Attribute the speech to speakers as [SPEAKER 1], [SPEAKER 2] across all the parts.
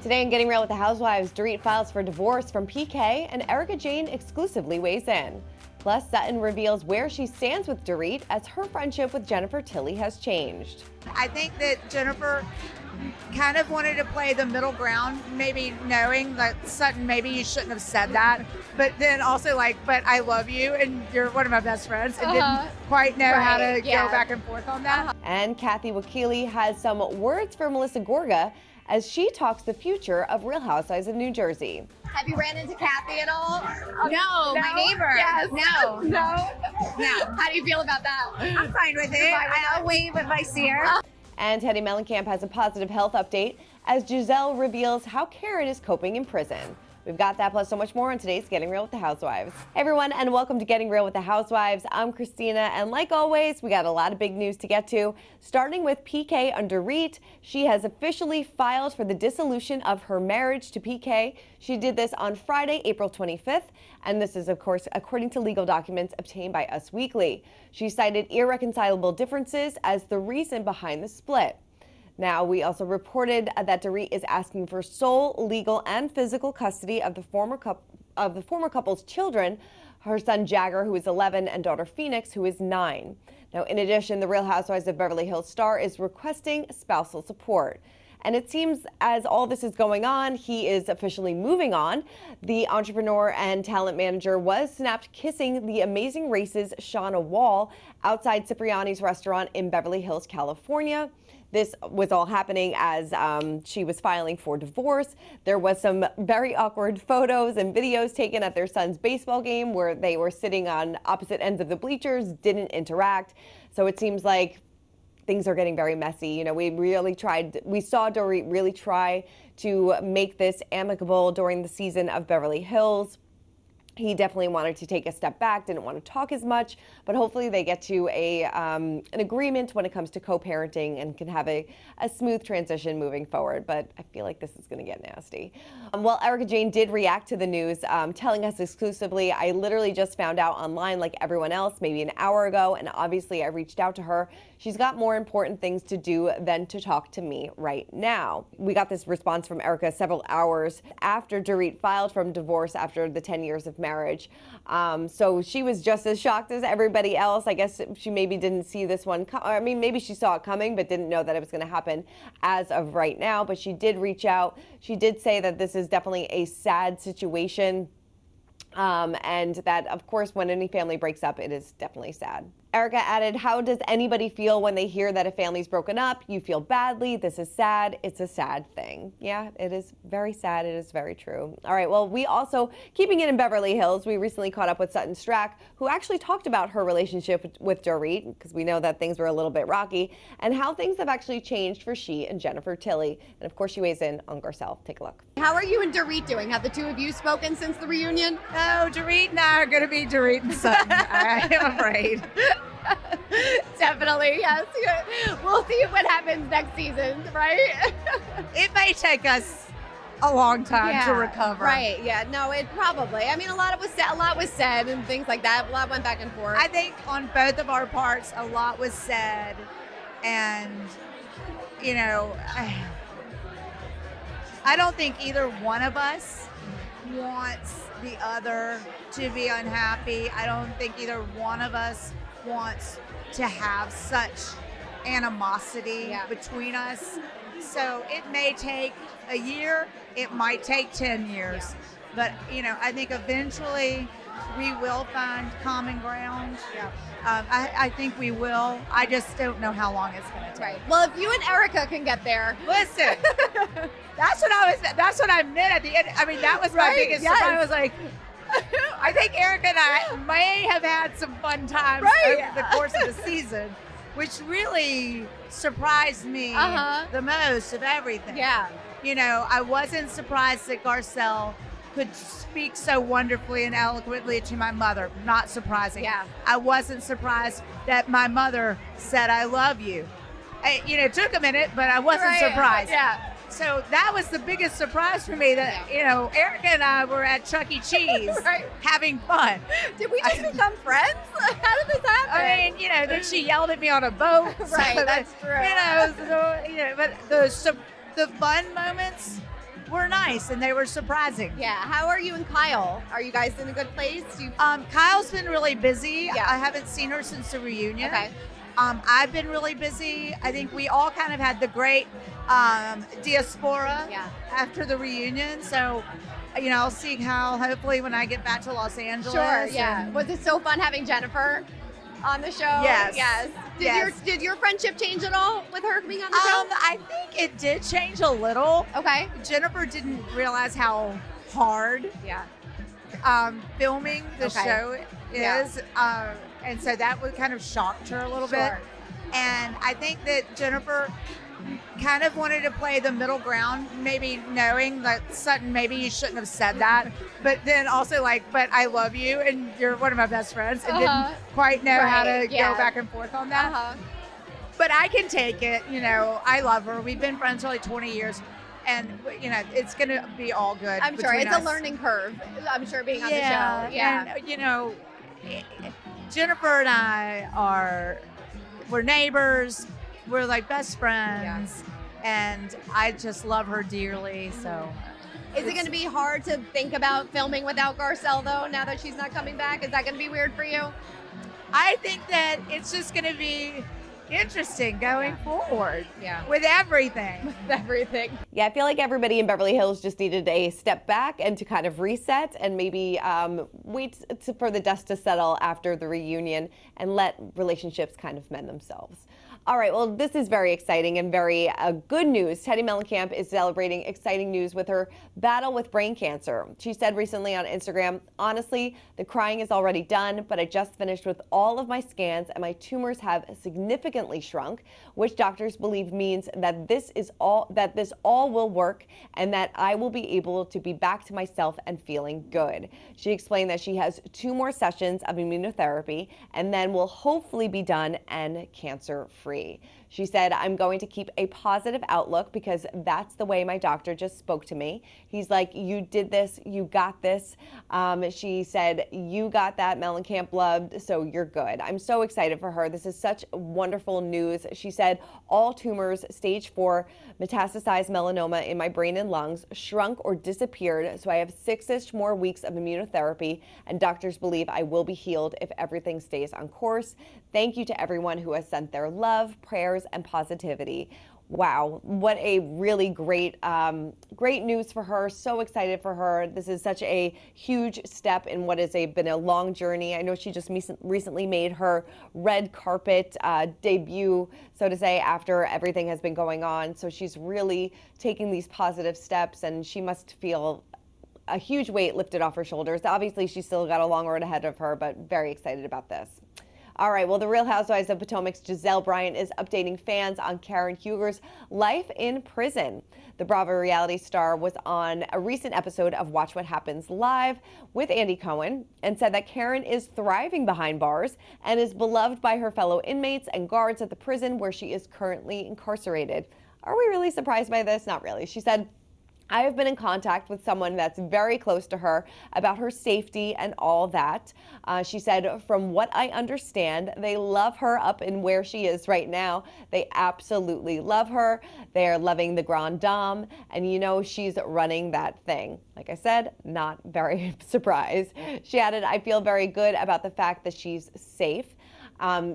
[SPEAKER 1] Today in Getting Real with the Housewives, Dorit files for divorce from PK and Erika Jayne exclusively weighs in. Plus, Sutton reveals where she stands with Dorit as her friendship with Jennifer Tilly has changed.
[SPEAKER 2] I think that Jennifer kind of wanted to play the middle ground, maybe knowing that Sutton, maybe you shouldn't have said that, but then also like, but I love you and you're one of my best friends, and didn't quite know how to go back and forth on that.
[SPEAKER 1] And Kathy Wakili has some words for Melissa Gorga as she talks the future of Real Housewives of New Jersey.
[SPEAKER 3] Have you ran into Kathy at all?
[SPEAKER 4] No, my neighbor.
[SPEAKER 3] Yes.
[SPEAKER 4] No.
[SPEAKER 3] No. How do you feel about that?
[SPEAKER 4] I'm fine with it. I'll wave if I see her.
[SPEAKER 1] And Teddy Melanchamp has a positive health update as Jazelle reveals how Karen is coping in prison. We've got that plus so much more on today's Getting Real with the Housewives. Hey everyone, and welcome to Getting Real with the Housewives. I'm Christina, and like always, we got a lot of big news to get to. Starting with PK and Dorit, she has officially filed for the dissolution of her marriage to PK. She did this on Friday, April 25th, and this is, of course, according to legal documents obtained by Us Weekly. She cited irreconcilable differences as the reason behind the split. Now, we also reported that Derick is asking for sole legal and physical custody of the former couple's children, her son Jagger, who is 11, and daughter Phoenix, who is 9. Now, in addition, the Real Housewives of Beverly Hills star is requesting spousal support. And it seems as all this is going on, he is officially moving on. The entrepreneur and talent manager was snapped kissing the Amazing Race's Shauna Wall outside Cipriani's restaurant in Beverly Hills, California. This was all happening as she was filing for divorce. There was some very awkward photos and videos taken at their son's baseball game where they were sitting on opposite ends of the bleachers, didn't interact. So it seems like things are getting very messy. You know, we saw Dorit really try to make this amicable during the season of Beverly Hills. He definitely wanted to take a step back, didn't want to talk as much, but hopefully they get to an agreement when it comes to co-parenting and can have a smooth transition moving forward. But I feel like this is going to get nasty. Well, Erika Jayne did react to the news, telling us exclusively, I literally just found out online like everyone else, maybe an hour ago, and obviously I reached out to her. She's got more important things to do than to talk to me right now. We got this response from Erika several hours after Dorit filed from divorce after the 10 years of marriage. So she was just as shocked as everybody else. I guess she maybe didn't see this one I mean, maybe she saw it coming, but didn't know that it was going to happen as of right now. But she did reach out. She did say that this is definitely a sad situation. And that, of course, when any family breaks up, it is definitely sad. Erika added, how does anybody feel when they hear that a family's broken up? You feel badly. This is sad. It's a sad thing. Yeah, it is very sad. It is very true. All right, well, we also, keeping it in Beverly Hills, we recently caught up with Sutton Stra, who actually talked about her relationship with Dorit, because we know that things were a little bit rocky, and how things have actually changed for she and Jennifer Tilly. And of course, she weighs in on Garcelle. Take a look.
[SPEAKER 3] How are you and Dorit doing? Have the two of you spoken since the reunion?
[SPEAKER 2] No, Dorit and I are going to be Dorit and Sutton, I am afraid.
[SPEAKER 3] Definitely, yes. We'll see what happens next season, right?
[SPEAKER 2] It may take us a long time to recover.
[SPEAKER 3] Right, yeah. No, it probably. I mean, a lot was said and things like that. A lot went back and forth.
[SPEAKER 2] I think on both of our parts, a lot was said. And, you know, I don't think either one of us wants the other to be unhappy. I don't think either one of us wants to have such animosity between us. So it may take a year, it might take 10 years. But, you know, I think eventually we will find common ground.
[SPEAKER 3] Yeah.
[SPEAKER 2] I think we will. I just don't know how long it's going to take.
[SPEAKER 3] Right. Well, if you and Erika can get there.
[SPEAKER 2] Listen, that's what I meant at the end. I mean, that was my biggest surprise. I was like, I think Erika and I may have had some fun times over the course of the season, which really surprised me the most of everything.
[SPEAKER 3] Yeah.
[SPEAKER 2] You know, I wasn't surprised that Garcelle could speak so wonderfully and eloquently to my mother. Not surprising.
[SPEAKER 3] Yeah.
[SPEAKER 2] I wasn't surprised that my mother said, I love you. It took a minute, but I wasn't surprised.
[SPEAKER 3] Yeah.
[SPEAKER 2] So that was the biggest surprise for me that, you know, Erika and I were at Chuck E. Cheese having fun.
[SPEAKER 3] Did we just become friends? How did this happen?
[SPEAKER 2] I mean, you know, then she yelled at me on a boat.
[SPEAKER 3] Right, that's true.
[SPEAKER 2] But the fun moments were nice and they were surprising.
[SPEAKER 3] Yeah. How are you and Kyle? Are you guys in a good place?
[SPEAKER 2] Kyle's been really busy.
[SPEAKER 3] Yeah.
[SPEAKER 2] I haven't seen her since the reunion.
[SPEAKER 3] Okay.
[SPEAKER 2] I've been really busy. I think we all kind of had the great diaspora after the reunion. So, I'll see Kyle hopefully when I get back to Los Angeles.
[SPEAKER 3] Sure, yeah. Was it so fun having Jennifer on the show?
[SPEAKER 2] Yes.
[SPEAKER 3] Yes. Did your friendship change at all with her being on the show?
[SPEAKER 2] I think it did change a little.
[SPEAKER 3] Okay.
[SPEAKER 2] Jennifer didn't realize how hard filming the show is. And so that would kind of shocked her a little bit. And I think that Jennifer kind of wanted to play the middle ground, maybe knowing that Sutton, maybe you shouldn't have said that, but then also but I love you and you're one of my best friends, and didn't quite know how to go back and forth on that. But I can take it, I love her. We've been friends for like 20 years. And, it's going to be all good.
[SPEAKER 3] I'm sure it's a learning curve. I'm sure being on the show. Yeah.
[SPEAKER 2] And, Jennifer and I we're neighbors. We're like best friends. And I just love her dearly. So,
[SPEAKER 3] is it going to be hard to think about filming without Garcelle, though, now that she's not coming back? Is that going to be weird for you?
[SPEAKER 2] I think that it's just going to be interesting going forward with everything.
[SPEAKER 1] Yeah, I feel like everybody in Beverly Hills just needed a step back and to kind of reset and maybe wait for the dust to settle after the reunion and let relationships kind of mend themselves. All right, well, this is very exciting and very good news. Teddi Melanchamp is celebrating exciting news with her battle with brain cancer. She said recently on Instagram, honestly, the crying is already done, but I just finished with all of my scans and my tumors have significantly shrunk, which doctors believe means that this all will work and that I will be able to be back to myself and feeling good. She explained that she has 2 more sessions of immunotherapy and then will hopefully be done and cancer-free. She said, I'm going to keep a positive outlook because that's the way my doctor just spoke to me. He's like, you did this, you got this. She said, you got that Melanchamp blood, so you're good. I'm so excited for her. This is such wonderful news. She said, all tumors, stage 4, metastasized melanoma in my brain and lungs shrunk or disappeared, so I have 6-ish more weeks of immunotherapy, and doctors believe I will be healed if everything stays on course. Thank you to everyone who has sent their love, prayers, and positivity. Wow, what a really great news for her. So excited for her. This is such a huge step in what has been a long journey. I know she just recently made her red carpet debut, so to say, after everything has been going on. So she's really taking these positive steps, and she must feel a huge weight lifted off her shoulders. Obviously, she's still got a long road ahead of her, but very excited about this. All right, well, the Real Housewives of Potomac's Jazelle Bryant is updating fans on Karen Huger's life in prison. The Bravo reality star was on a recent episode of Watch What Happens Live with Andy Cohen and said that Karen is thriving behind bars and is beloved by her fellow inmates and guards at the prison where she is currently incarcerated. Are we really surprised by this? Not really. She said, I have been in contact with someone that's very close to her about her safety and all that. She said, from what I understand, they love her up in where she is right now. They absolutely love her. They are loving the Grand Dame. And she's running that thing. Like I said, not very surprised. She added, I feel very good about the fact that she's safe.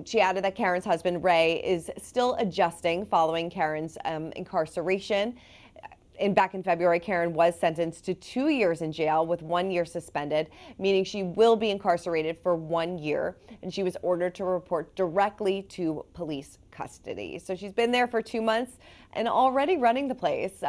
[SPEAKER 1] She added that Karen's husband, Ray, is still adjusting following Karen's incarceration. Back in February, Karen was sentenced to 2 years in jail with 1 year suspended, meaning she will be incarcerated for 1 year, and she was ordered to report directly to police custody. So she's been there for 2 months and already running the place,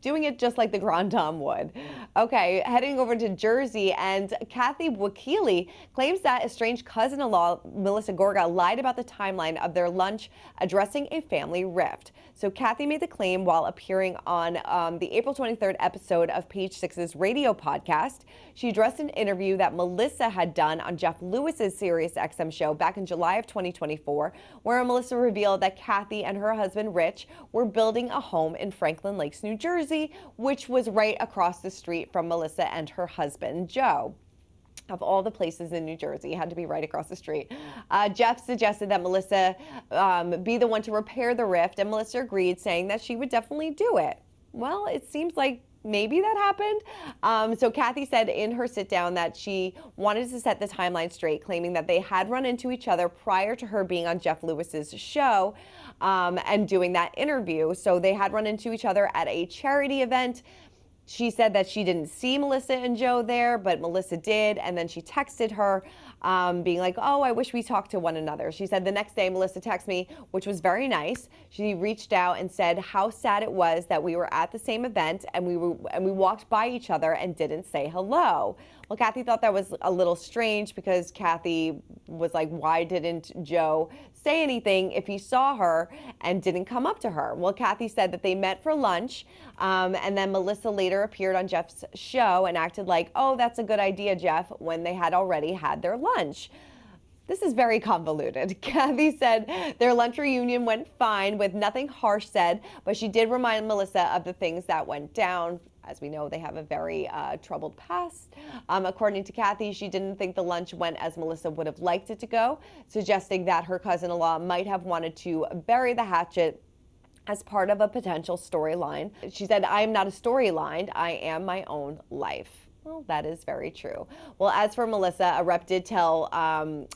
[SPEAKER 1] doing it just like the Grand Dame would. Okay, heading over to Jersey, and Kathy Wakili claims that estranged cousin-in-law Melissa Gorga lied about the timeline of their lunch addressing a family rift. So Kathy made the claim while appearing on the April 23rd episode of Page Six's radio podcast. She addressed an interview that Melissa had done on Jeff Lewis's Sirius XM show back in July of 2024, where Melissa revealed that Kathy and her husband Rich were building a home in Franklin Lakes, New Jersey, which was right across the street from Melissa and her husband Joe. Of all the places in New Jersey, it had to be right across the street. Jeff suggested that Melissa be the one to repair the rift, and Melissa agreed, saying that she would definitely do it. Well, it seems like maybe that happened. So Kathy said in her sit down that she wanted to set the timeline straight, claiming that they had run into each other prior to her being on Jeff Lewis's show and doing that interview. So they had run into each other at a charity event. She said that she didn't see Melissa and Joe there, but Melissa did. And then she texted her being like, oh, I wish we talked to one another. She said the next day Melissa texted me, which was very nice. She reached out and said how sad it was that we were at the same event and we walked by each other and didn't say hello. Well, Kathy thought that was a little strange because Kathy was like, why didn't Joe say anything if he saw her and didn't come up to her? Well, Kathy said that they met for lunch and then Melissa later appeared on Jeff's show and acted like, oh, that's a good idea, Jeff, when they had already had their lunch. This is very convoluted. Kathy said their lunch reunion went fine with nothing harsh said, but she did remind Melissa of the things that went down. As we know, they have a very troubled past. According to Kathy, she didn't think the lunch went as Melissa would have liked it to go, suggesting that her cousin-in-law might have wanted to bury the hatchet as part of a potential storyline. She said, I am not a storyline, I am my own life. Well, that is very true. Well, as for Melissa, a rep did tell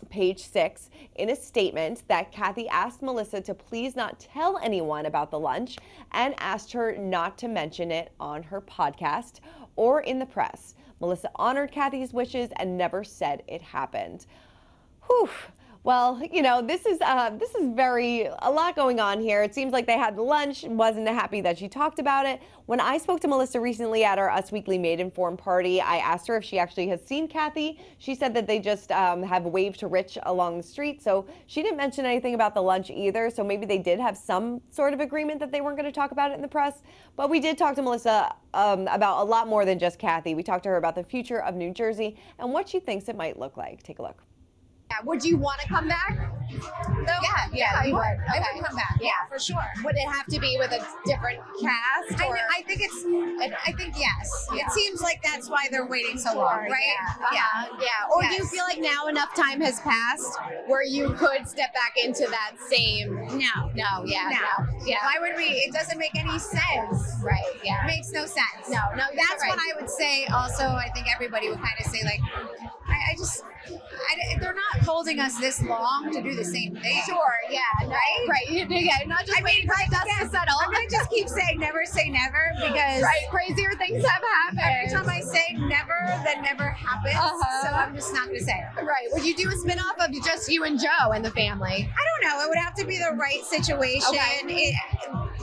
[SPEAKER 1] Page 6 in a statement that Kathy asked Melissa to please not tell anyone about the lunch and asked her not to mention it on her podcast or in the press. Melissa honored Kathy's wishes and never said it happened. Whew. Well, you know, this is a lot going on here. It seems like they had lunch, wasn't happy that she talked about it. When I spoke to Melissa recently at our Us Weekly Made Informed party, I asked her if she actually has seen Kathy. She said that they just have waved to Rich along the street. So she didn't mention anything about the lunch either. So maybe they did have some sort of agreement that they weren't going to talk about it in the press. But we did talk to Melissa about a lot more than just Kathy. We talked to her about the future of New Jersey and what she thinks it might look like. Take a look.
[SPEAKER 3] Yeah. Would you want to come back?
[SPEAKER 4] No,
[SPEAKER 3] Yeah, you would.
[SPEAKER 4] I
[SPEAKER 3] Okay.
[SPEAKER 4] would come back. Yeah, for sure.
[SPEAKER 3] Would it have to be with a different cast? Or?
[SPEAKER 4] I think yes.
[SPEAKER 3] Yeah.
[SPEAKER 4] It seems like that's why they're waiting so long, right?
[SPEAKER 3] Yeah. Or do you
[SPEAKER 4] Yes.
[SPEAKER 3] feel like now enough time has passed where you could step back into that same?
[SPEAKER 4] No.
[SPEAKER 3] No. Yeah.
[SPEAKER 4] Why would we? It doesn't make any sense.
[SPEAKER 3] Right. Yeah.
[SPEAKER 4] It makes no sense.
[SPEAKER 3] No.
[SPEAKER 4] That's
[SPEAKER 3] right.
[SPEAKER 4] what I would say. Also, I think everybody would kind of say like, they're not holding us this long to do the same thing.
[SPEAKER 3] Sure. Yeah. No, right. Yeah. Not just waiting for the dust to settle.
[SPEAKER 4] I'm gonna just keep saying never say never because
[SPEAKER 3] crazier things have happened.
[SPEAKER 4] every time I say never, then never happens.
[SPEAKER 3] Uh-huh.
[SPEAKER 4] So I'm just not gonna say it.
[SPEAKER 3] Right. Would you do a spin-off of just you and Joe and the family?
[SPEAKER 4] I don't know. It would have to be the right situation.
[SPEAKER 3] Okay.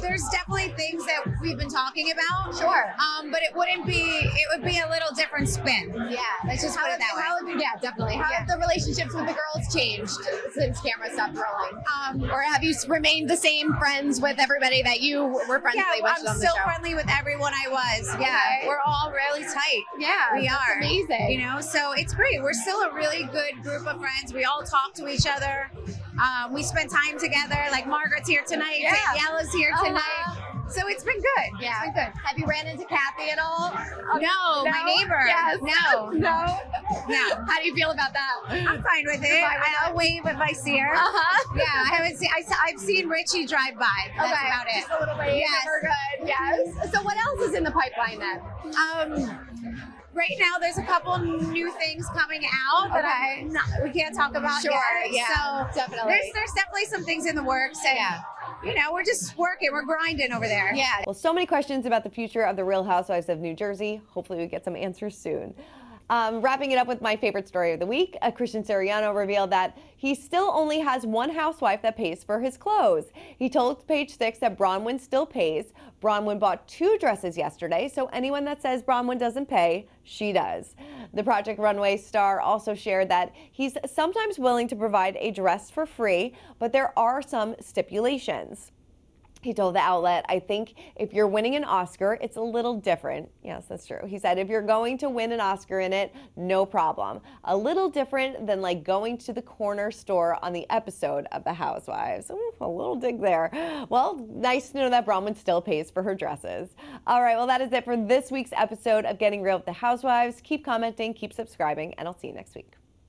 [SPEAKER 4] There's definitely things that we've been talking about.
[SPEAKER 3] Sure.
[SPEAKER 4] But it wouldn't be. It would be a little different spin.
[SPEAKER 3] Yeah.
[SPEAKER 4] Let's just put it that way.
[SPEAKER 3] Yeah, definitely. How have the relationships with the girls changed since camera stopped rolling? Or have you remained the same friends with everybody that you were friendly
[SPEAKER 4] Yeah,
[SPEAKER 3] with
[SPEAKER 4] I'm
[SPEAKER 3] on the
[SPEAKER 4] still
[SPEAKER 3] show?
[SPEAKER 4] friendly with everyone I was. Yeah,
[SPEAKER 3] Okay.
[SPEAKER 4] we're all really tight.
[SPEAKER 3] Yeah,
[SPEAKER 4] we
[SPEAKER 3] that's
[SPEAKER 4] are.
[SPEAKER 3] amazing.
[SPEAKER 4] You know, so it's great. We're still a really good group of friends. We all talk to each other. We spend time together. Like Margaret's here tonight.
[SPEAKER 3] Yeah.
[SPEAKER 4] Daniela's here tonight. So it's been good.
[SPEAKER 3] Yeah.
[SPEAKER 4] It's been good.
[SPEAKER 3] Have you ran into Kathy at all?
[SPEAKER 4] No, my neighbor.
[SPEAKER 3] Yes.
[SPEAKER 4] No.
[SPEAKER 3] No. How do you feel about that?
[SPEAKER 4] I'm fine with it. I'll wave if I see her.
[SPEAKER 3] Uh-huh.
[SPEAKER 4] Yeah, I haven't seen. I've seen Richie drive by. That's about it.
[SPEAKER 3] Just a little wave.
[SPEAKER 4] Yes.
[SPEAKER 3] We're good. Yes. So what else is in the pipeline then?
[SPEAKER 4] Right now, there's a couple new things coming out that we can't talk about
[SPEAKER 3] Sure,
[SPEAKER 4] yet.
[SPEAKER 3] yeah,
[SPEAKER 4] So
[SPEAKER 3] definitely.
[SPEAKER 4] there's definitely some things in the works, and you know, we're just working, we're grinding over there.
[SPEAKER 3] Yeah.
[SPEAKER 1] Well, so many questions about the future of the Real Housewives of New Jersey. Hopefully we get some answers soon. Wrapping it up with my favorite story of the week, Christian Seraniano revealed that he still only has one housewife that pays for his clothes. He told Page 6 that Bronwyn still pays. Bronwyn bought 2 dresses yesterday, so anyone that says Bronwyn doesn't pay, she does. The Project Runway star also shared that he's sometimes willing to provide a dress for free, but there are some stipulations. He told the outlet, I think if you're winning an Oscar, it's a little different. Yes, that's true. He said, if you're going to win an Oscar in it, no problem. A little different than like going to the corner store on the episode of The Housewives. Ooh, a little dig there. Well, nice to know that Bronwyn still pays for her dresses. All right, well, that is it for this week's episode of Getting Real with the Housewives. Keep commenting, keep subscribing, and I'll see you next week.